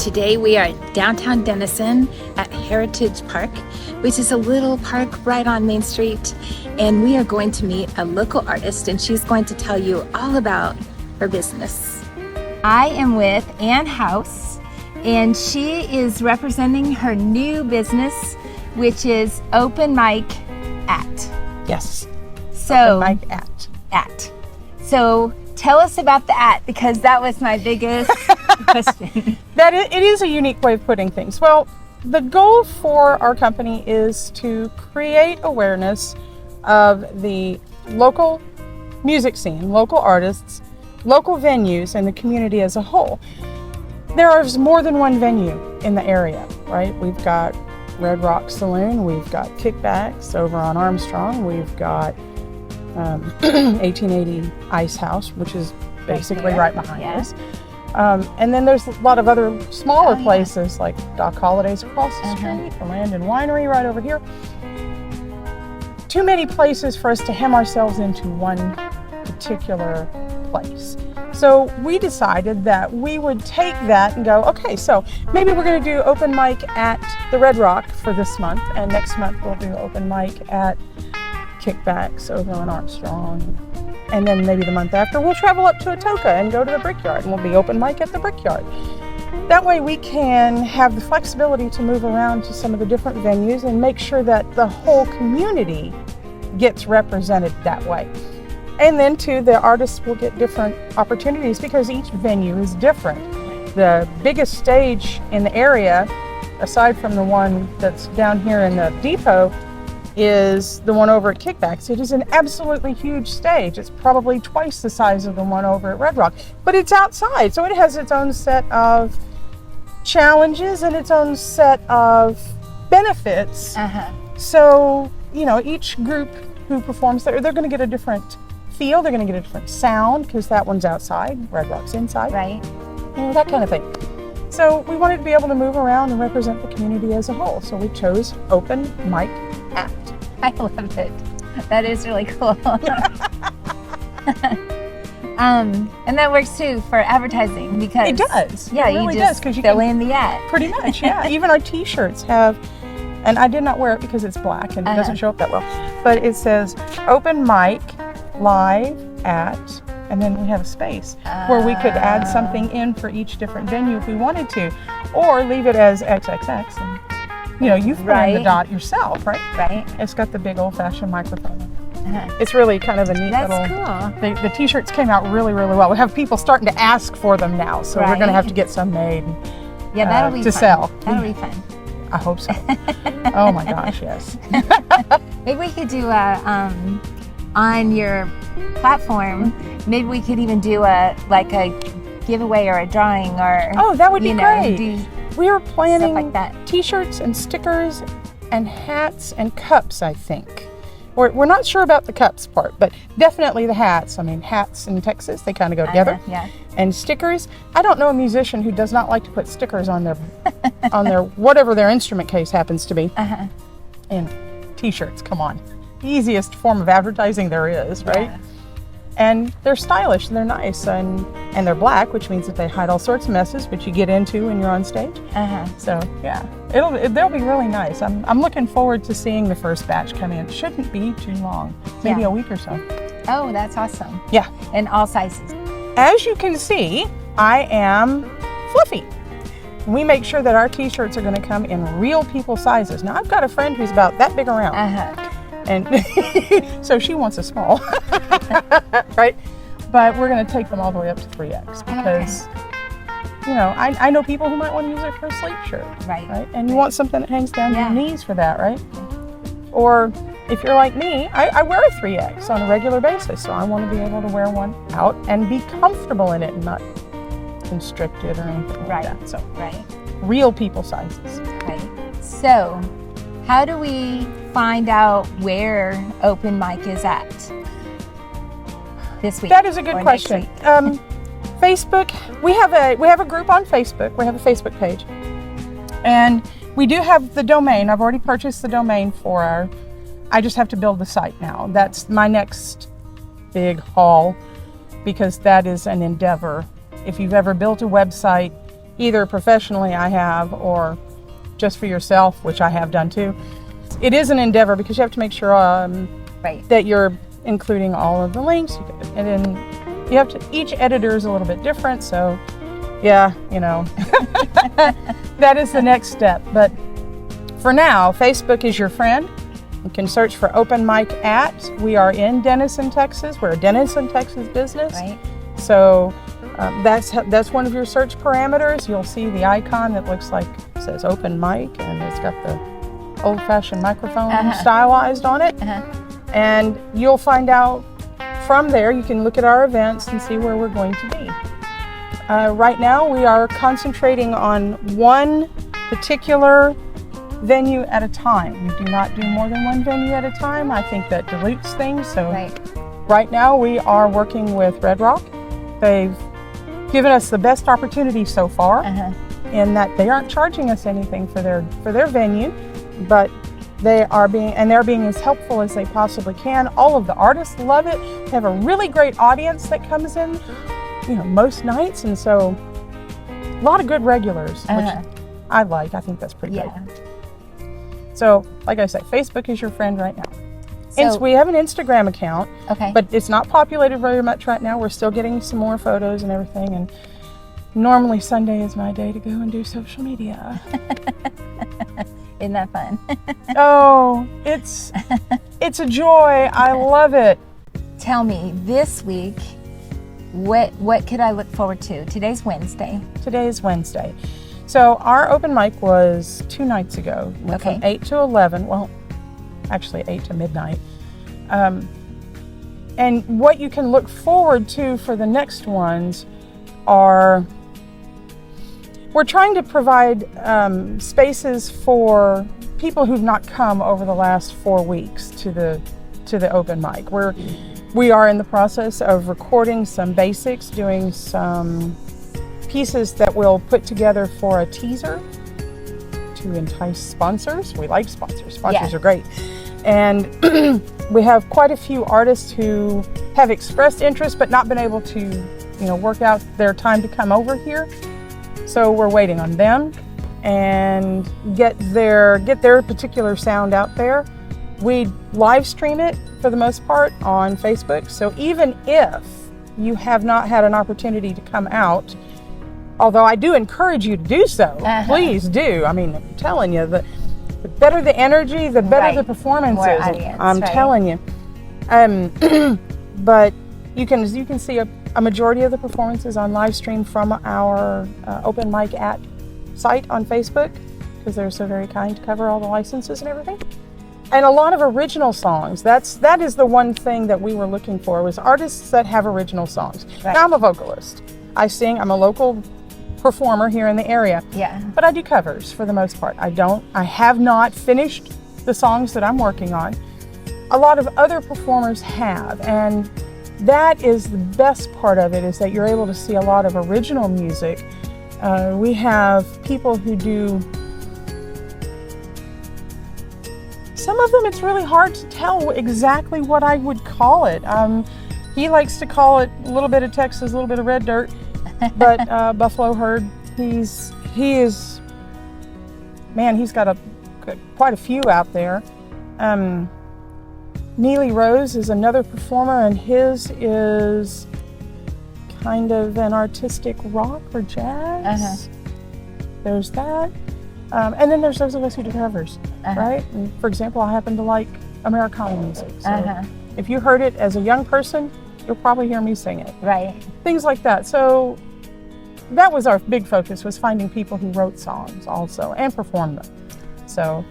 Today we are in downtown Denison at Heritage Park, which is a little park right on Main Street. And we are going to meet a local artist, and she's going to tell you all about her business. I am with Ann House, and she is representing her new business, which is Open Mic At. Yes. So, Open Mic At. So tell us about the at, because that was my biggest question. It is a unique way of putting things. Well, the goal for our company is to create awareness of the local music scene, local artists, local venues, and the community as a whole. There is more than one venue in the area, right? We've got Red Rock Saloon, we've got Kickbacks over on Armstrong, we've got 1880 Ice House, which is basically right behind us. And then there's a lot of other smaller places like Doc Holliday's across the street, the Land and Winery right over here. Too many places for us to hem ourselves into one particular place. So we decided that we would take that and go, okay, so maybe we're going to do open mic at the Red Rock for this month, and next month we'll do open mic at Kickbacks over on Armstrong. And then maybe the month after we'll travel up to Atoka and go to the Brickyard, and we'll be open mic at the Brickyard. That way we can have the flexibility to move around to some of the different venues and make sure that the whole community gets represented that way. And then too, the artists will get different opportunities because each venue is different. The biggest stage in the area, aside from the one that's down here in the depot, is the one over at Kickbacks. It is an absolutely huge stage. It's probably twice the size of the one over at Red Rock, but it's outside, so it has its own set of challenges and its own set of benefits. So, you know, each group who performs there, they're going to get a different feel, they're going to get a different sound because that one's outside, Red Rock's inside. Right. You know, that kind of thing. So we wanted to be able to move around and represent the community as a whole. So we chose Open Mic At. I love it. That is really cool. And that works too for advertising because it does. Yeah, it really you just does, fill in the ad. Pretty much, yeah. Even our T-shirts have, and I did not wear it because it's black and it doesn't show up that well, but it says Open Mic Live At, and then we have a space where we could add something in for each different venue if we wanted to, or leave it as XXX, and you know, you fill in the dot yourself, right? Right. It's got the big old-fashioned microphone. It's really kind of a neat little. That's cool. The T-shirts came out really, really well. We have people starting to ask for them now, so we're going to have to get some made. Yeah, that'll be to fun. sell. That'll be fun. I hope so. Oh my gosh, yes. Maybe we could do a on your platform. Maybe we could even do a giveaway or a drawing or. Oh, that would be great. We are planning stuff like that. T-shirts and stickers and hats and cups, I think. We're not sure about the cups part, but definitely the hats. I mean, hats in Texas, they kind of go together. Yeah. And stickers. I don't know a musician who does not like to put stickers on their whatever their instrument case happens to be. And T-shirts, come on. Easiest form of advertising there is, right? Yeah. And they're stylish and they're nice and they're black, which means that they hide all sorts of messes, which you get into when you're on stage. So yeah, they'll be really nice. I'm looking forward to seeing the first batch come in. It shouldn't be too long, maybe a week or so. Oh, that's awesome. Yeah. In all sizes. As you can see, I am fluffy. We make sure that our T-shirts are going to come in real people sizes. Now I've got a friend who's about that big around. And so she wants a small, right? But we're going to take them all the way up to 3X because, you know, I know people who might want to use it for a sleep shirt. Right? And you want something that hangs down to your knees for that, right? Or if you're like me, I wear a 3X on a regular basis. So I want to be able to wear one out and be comfortable in it and not constricted or anything like that. So real people sizes. Right. So how do we find out where Open Mic is at this week? That is a good question. Facebook, we have a group on Facebook. We have a Facebook page, and we do have the domain. I've already purchased the domain for I just have to build the site now. That's my next big haul because that is an endeavor. If you've ever built a website, either professionally I have, or just for yourself, which I have done too. It is an endeavor because you have to make sure that you're including all of the links, and then you have to, each editor is a little bit different, so yeah, you know, that is the next step. But for now, Facebook is your friend. You can search for Open Mic at. We are in Denison, Texas. We're a Denison, Texas business. Right. So that's one of your search parameters. You'll see the icon that looks like, says Open Mic, and it's got the old-fashioned microphone stylized on it. And you'll find out from there. You can look at our events and see where we're going to be. Right now, we are concentrating on one particular venue at a time. We do not do more than one venue at a time. I think that dilutes things. So right now, we are working with Red Rock. They've given us the best opportunity so far, in that they aren't charging us anything for their venue, but they're being as helpful as they possibly can. All of the artists love it. They have a really great audience that comes in, you know, most nights, and so a lot of good regulars, which I like. I think that's pretty good. So, like I said, Facebook is your friend right now. So, we have an Instagram account, but it's not populated very much right now. We're still getting some more photos and everything, and normally Sunday is my day to go and do social media. Isn't that fun? Oh, it's a joy. I love it. Tell me, this week, what could I look forward to? Today's Wednesday. Today is Wednesday. So our open mic was 2 nights ago. From 8 to 11. Well, actually 8 to midnight. And what you can look forward to for the next ones are, we're trying to provide spaces for people who've not come over the last 4 weeks to the open mic. We are in the process of recording some basics, doing some pieces that we'll put together for a teaser to entice sponsors. We like sponsors. Sponsors are great. And we have quite a few artists who have expressed interest but not been able to, you know, work out their time to come over here. So we're waiting on them and get their particular sound out there. We live stream it for the most part on Facebook. So even if you have not had an opportunity to come out, although I do encourage you to do so, please do. I mean, I'm telling you, the better the energy, the better the performances. I'm telling you. But you can see a majority of the performances on live stream from our Open Mic at site on Facebook, because they're so very kind to cover all the licenses and everything. And a lot of original songs. That is the one thing that we were looking for, was artists that have original songs. Now, I'm a vocalist. I sing. I'm a local performer here in the area. But I do covers for the most part. I have not finished the songs that I'm working on. A lot of other performers have, and that is the best part of it, is that you're able to see a lot of original music. We have people who do, some of them it's really hard to tell exactly what I would call it. He likes to call it a little bit of Texas, a little bit of red dirt, but Buffalo Herd, he's got quite a few out there. Neely Rose is another performer, and his is kind of an artistic rock or jazz. There's that. And then there's those of us who do covers, right? And for example, I happen to like Americana music. So if you heard it as a young person, you'll probably hear me sing it. Things like that. So that was our big focus, was finding people who wrote songs also and performed them. So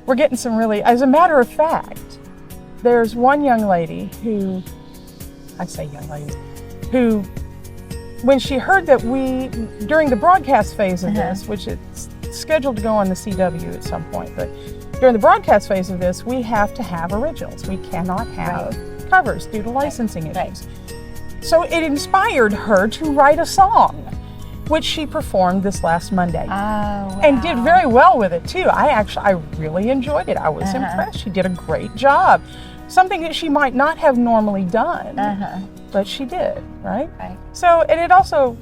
we're getting some really, as a matter of fact, there's one young lady who, when she heard that during the broadcast phase of this, which it's scheduled to go on the CW at some point, but during the broadcast phase of this, we have to have originals. We cannot have covers due to licensing issues. So it inspired her to write a song, which she performed this last Monday. And did very well with it too. I really enjoyed it. I was impressed. She did a great job. Something that she might not have normally done, but she did, right? So, and it also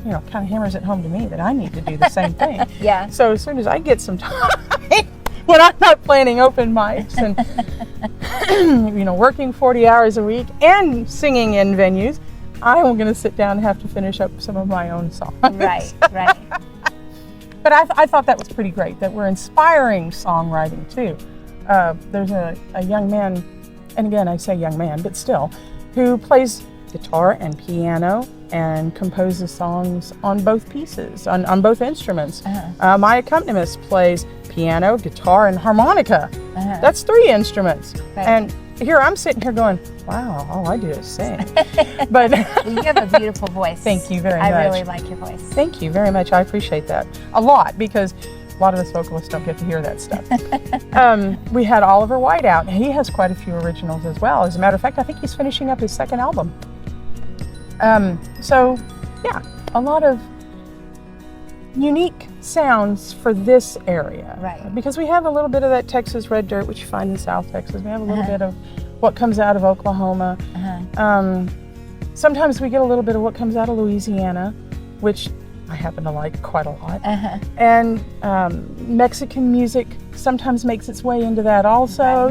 kind of hammers it home to me that I need to do the same thing. Yeah. So as soon as I get some time, when I'm not planning open mics and working 40 hours a week and singing in venues, I'm going to sit down and have to finish up some of my own songs. Right. But I thought that was pretty great, that we're inspiring songwriting too. There's a young man, and again I say young man, but still, who plays guitar and piano and composes songs on both pieces, on both instruments. My accompanist plays piano, guitar, and harmonica. That's 3 instruments. Right. And here I'm sitting here going, wow, all I do is sing. But you have a beautiful voice. Thank you very much. I really like your voice. Thank you very much. I appreciate that a lot, because a lot of us vocalists don't get to hear that stuff. We had Oliver White out. He has quite a few originals as well. As a matter of fact, I think he's finishing up his 2nd album. So, yeah, a lot of unique sounds for this area. Right. Because we have a little bit of that Texas red dirt, which you find in South Texas. We have a little bit of what comes out of Oklahoma. Sometimes we get a little bit of what comes out of Louisiana, which I happen to like quite a lot. And Mexican music sometimes makes its way into that also.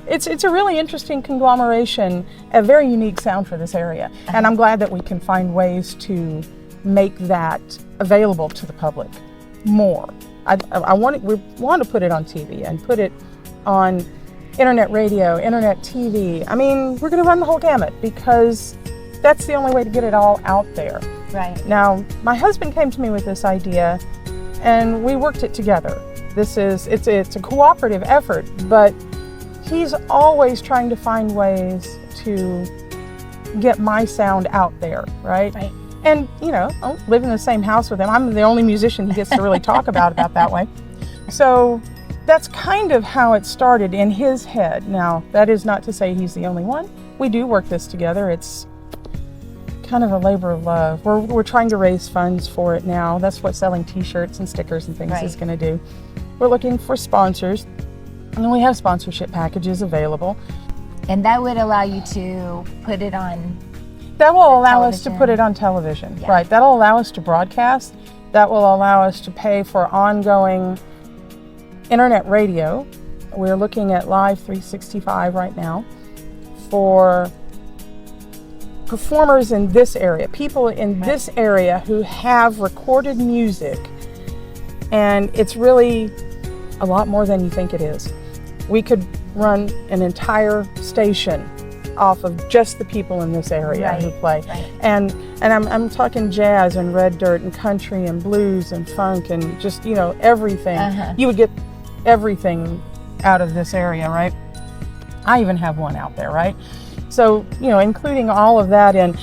It's a really interesting conglomeration, a very unique sound for this area. And I'm glad that we can find ways to make that available to the public more. We want to put it on TV and put it on internet radio, internet TV. I mean, we're going to run the whole gamut, because that's the only way to get it all out there. Right. Now, my husband came to me with this idea, and we worked it together. It's a cooperative effort, but he's always trying to find ways to get my sound out there, right? Right. And, I live in the same house with him. I'm the only musician he gets to really talk about that way. So that's kind of how it started in his head. Now, that is not to say he's the only one. We do work this together. It's kind of a labor of love. We're trying to raise funds for it now. That's what selling t-shirts and stickers and things is going to do. We're looking for sponsors, and we have sponsorship packages available. And that would allow you to put it on. That will allow us to put it on television, right? That'll allow us to broadcast. That will allow us to pay for ongoing internet radio. We're looking at Live 365 right now for performers in this area, people in this area who have recorded music, and it's really a lot more than you think it is. We could run an entire station off of just the people in this area who play. Right. And I'm talking jazz and red dirt and country and blues and funk and just, everything. You would get everything out of this area, right? I even have one out there, right? So, including all of that in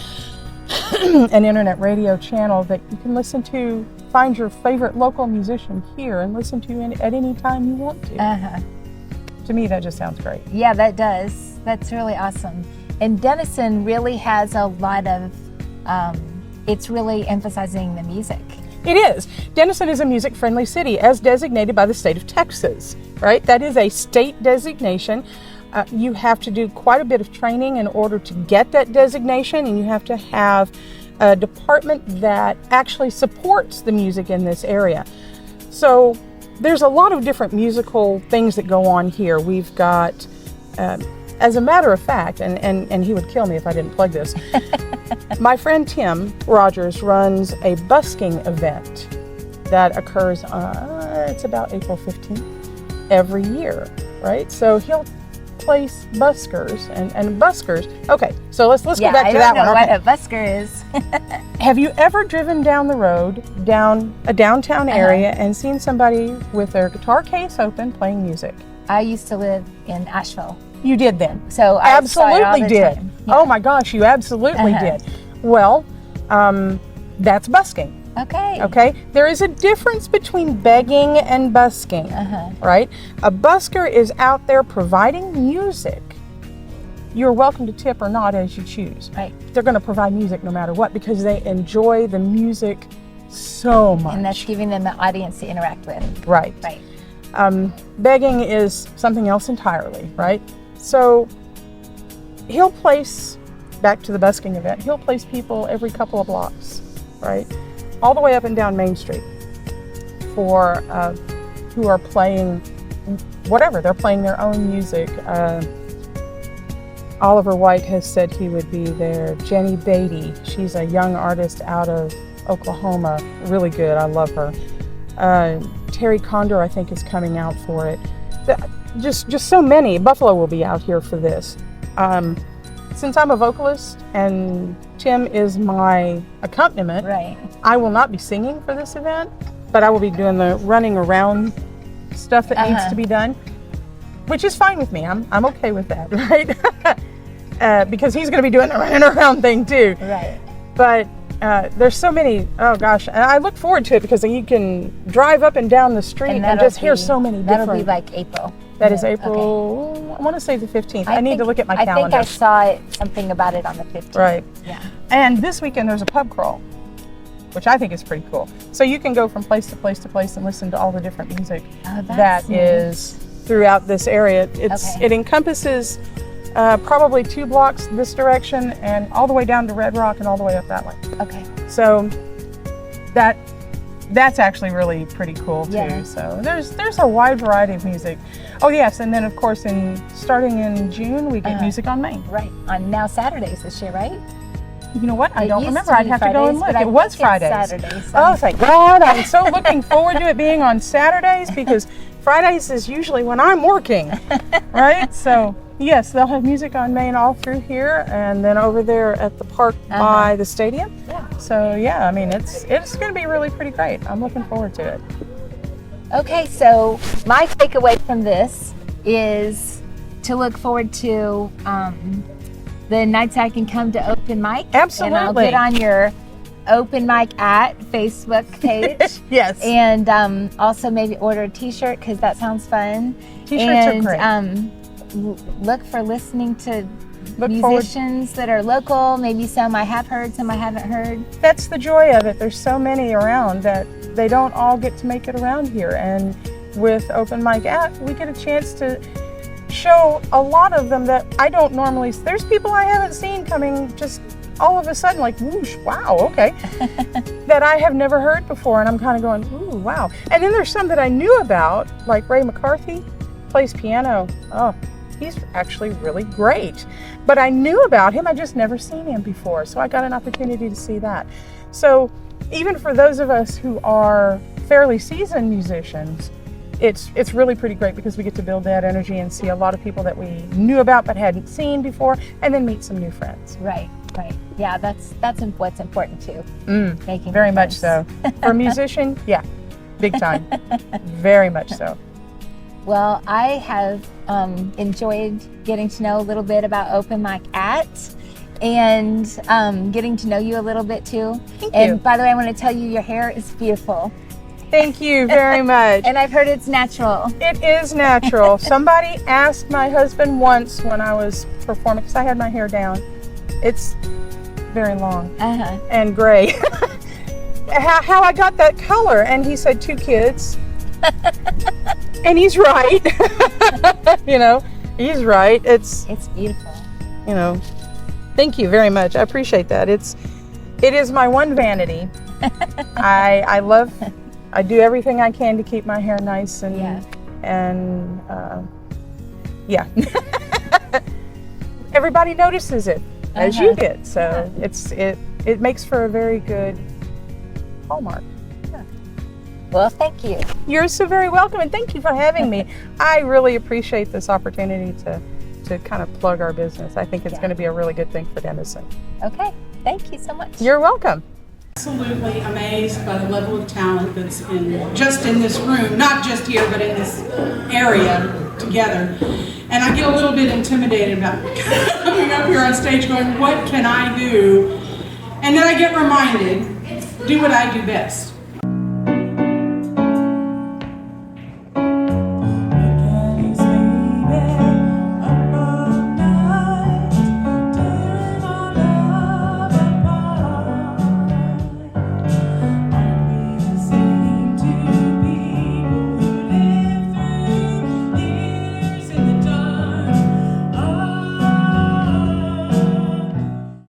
an internet radio channel that you can listen to, find your favorite local musician here and listen to at any time you want to. To me, that just sounds great. Yeah, that does. That's really awesome. And Denison really has a lot of, it's really emphasizing the music. It is. Denison is a music-friendly city as designated by the state of Texas, right? That is a state designation. You have to do quite a bit of training in order to get that designation, and you have to have a department that actually supports the music in this area. So there's a lot of different musical things that go on here. We've got, as a matter of fact, and he would kill me if I didn't plug this, my friend Tim Rogers runs a busking event that occurs, it's about April 15th every year, right? So he'll place buskers and buskers. Okay, so let's go back to that one. I don't know what a busker is. Have you ever driven down the road, down a downtown area, and seen somebody with their guitar case open playing music? I used to live in Asheville. You did then. So I absolutely did. Time. Yeah. Oh my gosh, you absolutely did. Well, that's busking. Okay. There is a difference between begging and busking, right? A busker is out there providing music. You're welcome to tip or not as you choose. Right. They're going to provide music no matter what because they enjoy the music so much. And that's giving them an audience to interact with. Right. Right. Begging is something else entirely, right? So he'll place, back to the busking event, he'll place people every couple of blocks, right? all the way up and down Main Street for who are playing whatever. They're playing their own music. Oliver White has said he would be there. Jenny Beatty, she's a young artist out of Oklahoma, really good. I love her. Terry Condor, I think, is coming out for it. Just so many. Buffalo will be out here for this. Since I'm a vocalist and Tim is my accompaniment, Right. I will not be singing for this event, but I will be doing the running around stuff that needs to be done, which is fine with me. I'm okay with that, right? Because he's going to be doing the running around thing too. Right. But there's so many, oh gosh, and I look forward to it because you can drive up and down the street and just hear so many different. That'll be like April. That is April, okay. I want to say the 15th. I need to look at my calendar. I think I saw something about it on the 15th. Right. Yeah. And this weekend there's a pub crawl, which I think is pretty cool. So you can go from place to place to place and listen to all the different music that is throughout this area. It encompasses probably 2 blocks this direction and all the way down to Red Rock and all the way up that way. Okay. So that's actually really pretty cool too. Yeah. So there's a wide variety of music. Oh yes, and then of course starting in June we get Music on Main. Right. On now Saturdays this year, right? You know what? I don't remember. I'd have to go and look. It was Fridays. Saturdays. Oh, thank God. I'm so looking forward to it being on Saturdays because Fridays is usually when I'm working, right? So yes, they'll have Music on Main all through here and then over there at the park by the stadium. Yeah. So yeah, I mean, it's going to be really pretty great. I'm looking forward to it. Okay, so my takeaway from this is to look forward to the nights I can come to open mic. Absolutely. And I'll get on your open mic at Facebook page. Yes. And also maybe order a t-shirt because that sounds fun. T-shirts are great. Look for listening to musicians that are local. Maybe some I have heard, some I haven't heard. That's the joy of it. There's so many around that they don't all get to make it around here. And with Open Mic At, we get a chance to show a lot of them that I don't normally. There's people I haven't seen coming just all of a sudden, like, whoosh, wow, okay, that I have never heard before. And I'm kind of going, ooh, wow. And then there's some that I knew about, like Ray McCarthy, plays piano. Oh, he's actually really great. But I knew about him, I just never seen him before. So I got an opportunity to see that. So even for those of us who are fairly seasoned musicians, it's really pretty great because we get to build that energy and see a lot of people that we knew about but hadn't seen before, and then meet some new friends. Right, right. Yeah, that's what's important too. Making very much so. For a musician, yeah, big time. Very much so. Well, I have enjoyed getting to know a little bit about Open Mic At and getting to know you a little bit too. Thank you. And by the way, I want to tell you your hair is beautiful. Thank you very much. And I've heard it's natural. It is natural. Somebody asked my husband once when I was performing, because I had my hair down. It's very long and gray. How I got that color, and he said 2 kids. And he's right. You know, he's right. It's beautiful. You know, thank you very much. I appreciate that. It is my one vanity. I do everything I can to keep my hair nice and yeah. Everybody notices it as you did, so it makes for a very good hallmark. Yeah. Well, thank you. You're so very welcome, and thank you for having me. I really appreciate this opportunity to kind of plug our business. I think it's going to be a really good thing for Denison. Okay, thank you so much. You're welcome. Absolutely amazed by the level of talent that's just in this room, not just here, but in this area together. And I get a little bit intimidated about coming up here on stage going, what can I do? And then I get reminded, do what I do best.